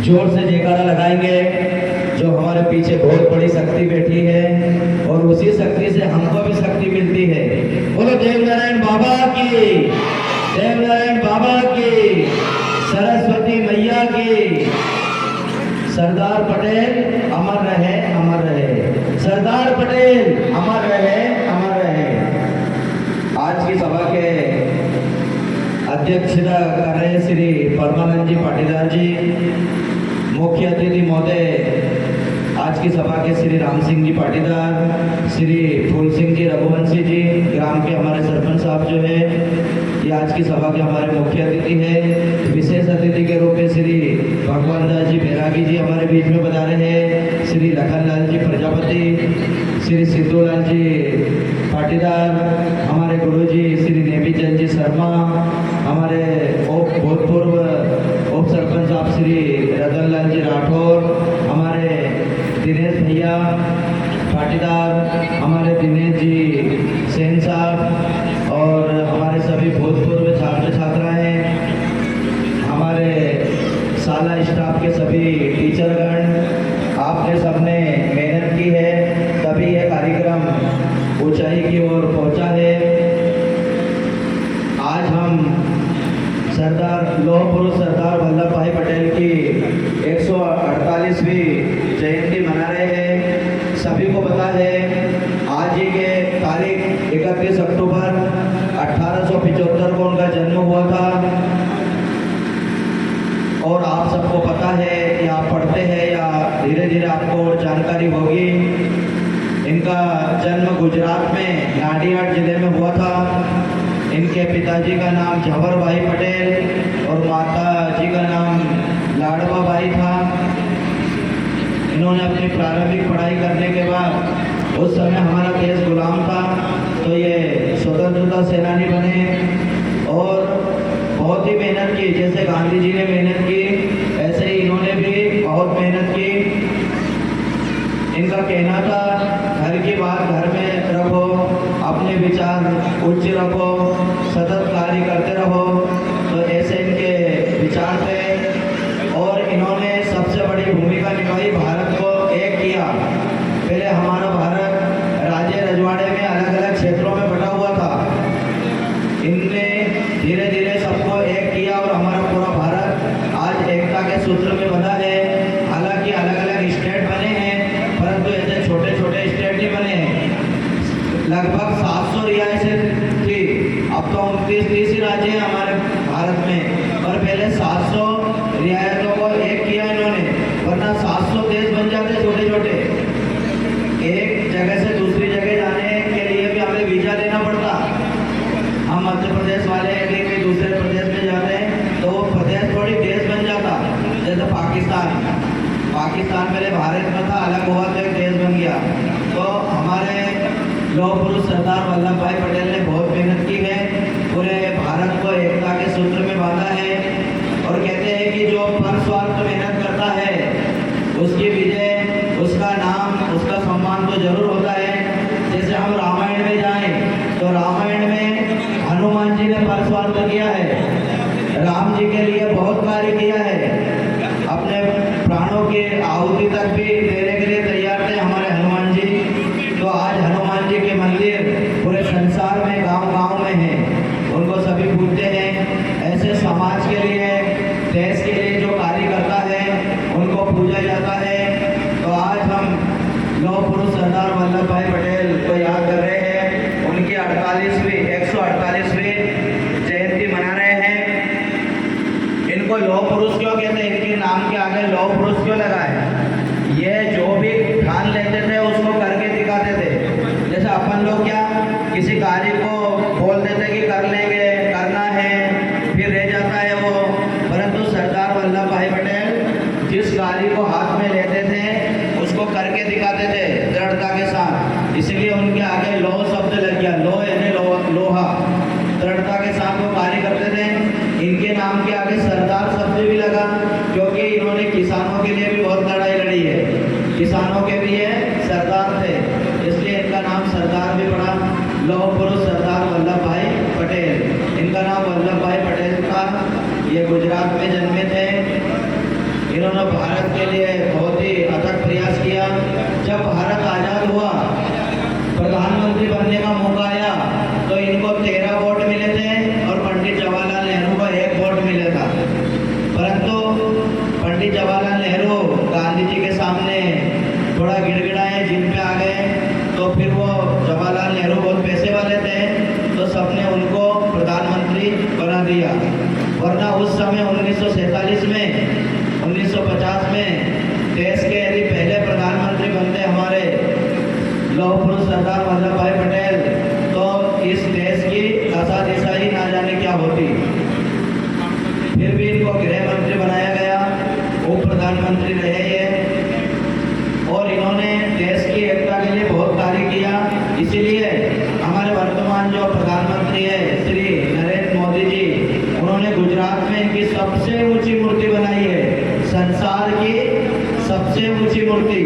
जोर से जयकारा लगाएंगे। जो हमारे पीछे बहुत बड़ी शक्ति बैठी है और उसी शक्ति से हमको भी शक्ति मिलती है। बोलो देवनारायण बाबा की, देवनारायण बाबा की, सरस्वती मैया की। सरदार पटेल अमर रहे, अमर रहे। सरदार पटेल अमर रहे, अमर रहे। आज की सभा के अध्यक्षता कर रहे श्री परमानंद जी पाटीदार जी, मुख्य अतिथि महोदय आज की सभा के श्री राम सिंह जी पाटीदार, श्री फूल सिंह जी रघुवंशी जी, ग्राम के हमारे सरपंच साहब जो है ये आज की सभा के हमारे मुख्य अतिथि है। विशेष अतिथि के रूप में श्री भगवान दास जी बैरागी जी हमारे बीच में बता रहे हैं। श्री लखनलाल जी प्रजापति, श्री सिद्धूलाल जी पाटीदार, हमारे गुरु जी श्री नेमीचंद जी शर्मा, हमारे भूतपूर्व उप सरपंच साहब श्री रतनलाल जी राठौर, हमारे दिनेश भैया पाटीदार, हमारे दिनेश जी सेन साहब और हमारे सभी भूतपूर्व छात्र छात्राएं, हमारे शाला स्टाफ के सभी टीचरगण, आपने सबने मेहनत की है तभी यह कार्यक्रम ऊंचाई की ओर पहुंचा है। आज हम सरदार लौह पुरुष सरदार वल्लभ भाई पटेल की 148वीं जयंती मना रहे हैं। सभी को पता है आज ही के तारीख 31 अक्टूबर 1875 को उनका जन्म हुआ था। और आप सबको पता है या आप पढ़ते हैं या धीरे धीरे आपको जानकारी होगी, इनका जन्म गुजरात में नाडियाड जिले में हुआ था। इनके पिताजी का नाम जवर भाई पटेल और माता जी का नाम लाडवा भाई था। इन्होंने अपनी प्रारंभिक पढ़ाई करने के बाद, उस समय हमारा देश गुलाम था तो ये स्वतंत्रता सेनानी बने और बहुत ही मेहनत की। जैसे गांधी जी ने मेहनत की ऐसे ही इन्होंने भी बहुत मेहनत की। इनका कहना था घर की बात घर में रखो, अपने विचार उच्च रखो, सतत कार्य करते रहो। तो ऐसे इनके विचार थे और इन्होंने सबसे बड़ी भूमिका निभाई, भारत को एक किया। पहले हमारा भारत राज्य रजवाड़े में अलग अलग क्षेत्रों में बटा हुआ था, इनने धीरे धीरे सबको एक किया और हमारा पूरा भारत आज एकता के सूत्र में बंधा है। हालांकि अलग अलग स्टेट बने हैं परंतु ऐसे छोटे छोटे स्टेट नहीं बने हैं। लगभग 700 रियासतें थी, अब तो 29-30 ही राज्य हैं हमारे भारत में, पर पहले 700 रियासतों को एक किया इन्होंने, वरना 700 देश बन जाते छोटे छोटे। एक जगह से दूसरी जगह जाने के लिए भी हमें वीजा लेना पड़ता। हम मध्य प्रदेश वाले कहीं दूसरे प्रदेश में जाते हैं तो वो प्रदेश थोड़ी देश बन जाता। जैसे पाकिस्तान पहले भारत में था, अलग हुआ तो एक देश बन गया। तो हमारे लौह पुरुष सरदार वल्लभ भाई पटेल ने बहुत मेहनत की है, पूरे भारत को एकता के सूत्र में बांधा है। और कहते हैं कि जो निस्वार्थ मेहनत करता है उसकी विजय, उसका नाम, उसका सम्मान तो जरूर होता है। जैसे हम रामायण में जाएं तो रामायण में हनुमान जी ने निस्वार्थ किया है, राम जी के लिए बहुत कार्य किया है, अपने प्राणों की आहुति तक भी देने के लिए तैयार थे हमारे हनुमान जी। तो आज हनुमान जी के मंदिर पूरे संसार में गांव-गांव में हैं, उनको सभी पूजते हैं। ऐसे समाज के लिए, देश के लिए जो कार्य करता है उनको पूजा जाता है। तो आज हम लौह पुरुष सरदार वल्लभ भाई पटेल को याद कर रहे हैं, उनकी 148वीं जयंती मना रहे हैं। इनको लौह पुरुष क्यों कहते हैं, इनके नाम के आगे लौह पुरुष क्यों लगा है? ये जो भी ठान लेते थे उसको करके दिखाते थे। जैसे अपन लोग क्या किसी कार्य को बोल देते कि कर लेंगे, करना है, फिर रह जाता है वो। परंतु सरदार वल्लभ भाई पटेल जिस कार्य को हाथ में लेते थे उसको करके दिखाते थे दृढ़ता के साथ, इसलिए उनके आगे लौह शब्द लग गया। लौह यानी लोहा, दृढ़ता के साथ वो कार्य करते थे। इनके नाम के आगे सरदार शब्द भी लगा क्योंकि इन्होंने किसानों के लिए भी बहुत लड़ाई लड़ी है, किसानों के भी ये सरदार थे, इसलिए इनका नाम सरदार भी पड़ा। लौह पुरुष सरदार वल्लभ भाई पटेल, इनका नाम वल्लभ भाई पटेल था। ये गुजरात में जन्मे थे। इन्होंने भारत के लिए बहुत ही अथक प्रयास किया। जब भारत आज़ाद हुआ, प्रधानमंत्री बनने का मौका आया तो इनको 13 वोट मिले थे और पंडित जवाहरलाल नेहरू को 1 वोट मिला था। परंतु पंडित जवाहरलाल नेहरू गांधी जी के सामने थोड़ा गिड़गिड़ाए, जिन पे आ गए। तो फिर वो जवाहरलाल नेहरू बहुत पैसे वाले थे, तो सबने उनको प्रधानमंत्री बना दिया। वरना उस समय 1947 में 1950 में देश के यदि पहले प्रधानमंत्री बनते हमारे लौह पुरुष सरदार वल्लभ भाई पटेल, तो इस देश की दशा दिशा ही ना जाने क्या होती। फिर भी इनको गृह मंत्री बनाया गया, उप प्रधानमंत्री रहे ये, और इन्होंने देश की एकता के लिए बहुत कार्य किया। इसीलिए हमारे वर्तमान जो प्रधानमंत्री है श्री नरेंद्र मोदी जी, उन्होंने गुजरात में इनकी सबसे ऊंची मूर्ति बनाई है, संसार की सबसे ऊंची मूर्ति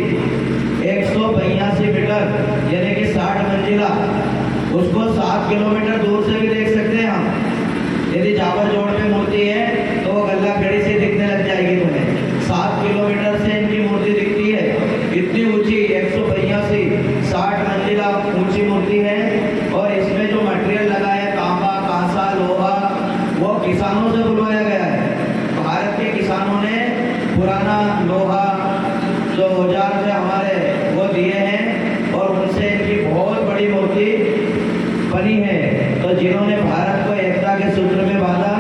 182 मीटर यानी कि 60 मंजिला। उसको 7 किलोमीटर दूर से भी देख सकते हैं हम। यदि जावर जोड़ पे मूर्ति है तो वो गल्ला खेड़ी से दिखने लग जाएगी तुम्हें। 7 किलोमीटर से इनकी मूर्ति दिखती है, इतनी ऊंची 182 60 मंजिला ऊंची मूर्ति है। और इसमें जो मटेरियल लगा है, तांबा, कांसा, लोहा, वो किसानों से बुलवाया गया है। भारत के किसानों ने पुराना लोहा जो औजार थे हमारे वो दिए हैं और उनसे इनकी बहुत बड़ी मूर्ति बनी है। तो जिन्होंने भारत को एकता के सूत्र में बांधा,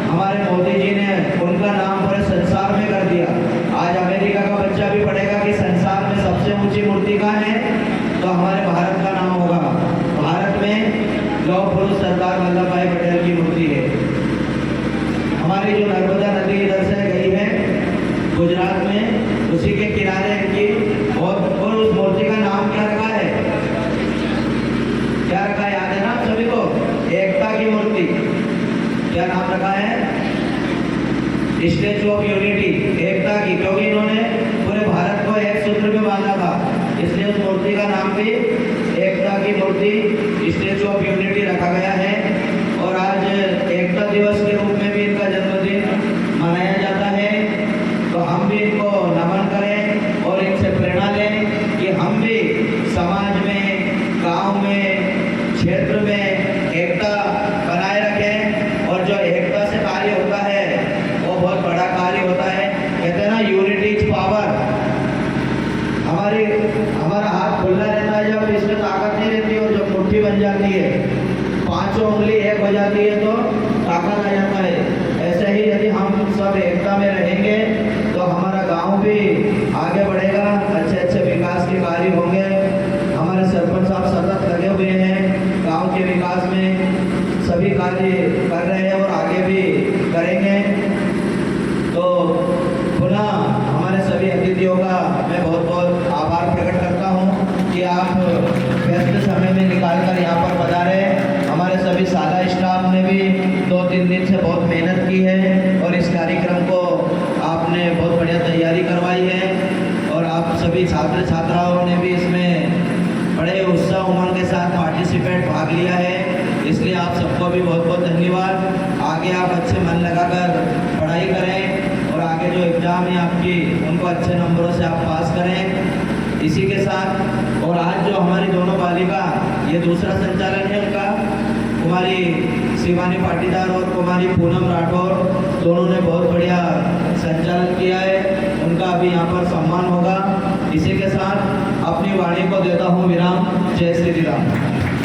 हमारे मोदी जी ने उनका नाम पूरे संसार में कर दिया। आज अमेरिका का बच्चा भी पढ़ेगा कि संसार में सबसे ऊंची मूर्ति कहाँ है, तो हमारे भारत का नाम होगा। भारत में लौह पुरुष सरदार वल्लभ भाई पटेल की मूर्ति है। हमारी जो नर्मदा नदी इधर से गई है गुजरात में, उसी के किनारे इनकी और उस मूर्ति का नाम क्या रखा है, क्या रखा है याद है ना आप सभी को? एकता की मूर्ति। क्या नाम रखा है? स्टैचू ऑफ यूनिटी, एकता की, क्योंकि इन्होंने पूरे भारत को एक सूत्र में बांधा था, इसलिए उस मूर्ति का नाम भी एकता की मूर्ति स्टैचू ऑफ यूनिटी रखा गया है। और आज एकता दिवस के रूप में भी इनका जन्मदिन मनाया जाता है। तो हम भी इनको नमन करें और इनसे प्रेरणा लें कि हम भी समाज में, गांव में, क्षेत्र में एकता बनाए रखें। और जो एकता से कार्य होता है वो बहुत बड़ा कार्य होता है। कहते हैं ना, यूनिटी इज पावर। हमारा हाथ खुला रहता है जब इसमें ताकत नहीं रहती, और जब मुट्ठी बन जाती है, 5 उंगली एक हो जाती है तो ताकत आ जाता है। ऐसे ही यदि हम सब एकता में रहेंगे तो हमारा गांव भी आगे बढ़ेगा, अच्छे अच्छे विकास के कार्य होंगे। हमारे सरपंच साहब सतत लगे हुए हैं गांव के विकास में, सभी कार्य कर रहे हैं और आगे भी करेंगे। तो पुनः हमारे सभी अतिथियों का मैं बहुत बहुत आभार प्रकट करता हूं कि आप व्यस्त समय में निकालकर यहाँ पर पधारे। हमारे सभी शाला स्टाफ ने भी 2-3 दिन से बहुत मेहनत की है और इस कार्यक्रम को आपने बहुत बढ़िया तैयारी करवाई है। और आप सभी छात्र छात्राओं ने भी इसमें बड़े उत्साह उमंग के साथ पार्टिसिपेट भाग लिया है, इसलिए आप सबको भी बहुत बहुत धन्यवाद। आगे आप अच्छे मन लगाकर पढ़ाई करें और आगे जो एग्ज़ाम है आपकी उनको अच्छे नंबरों से आप पास करें। इसी के साथ और आज जो हमारी दोनों बालिका, ये दूसरा संचालन है उनका, कुमारी शिवानी पाटीदार और कुमारी पूनम राठौर, दोनों ने बहुत बढ़िया संचालन किया है, उनका अभी यहाँ पर सम्मान होगा। इसी के साथ अपनी वाणी को देता हूँ विराम। जय श्री राम।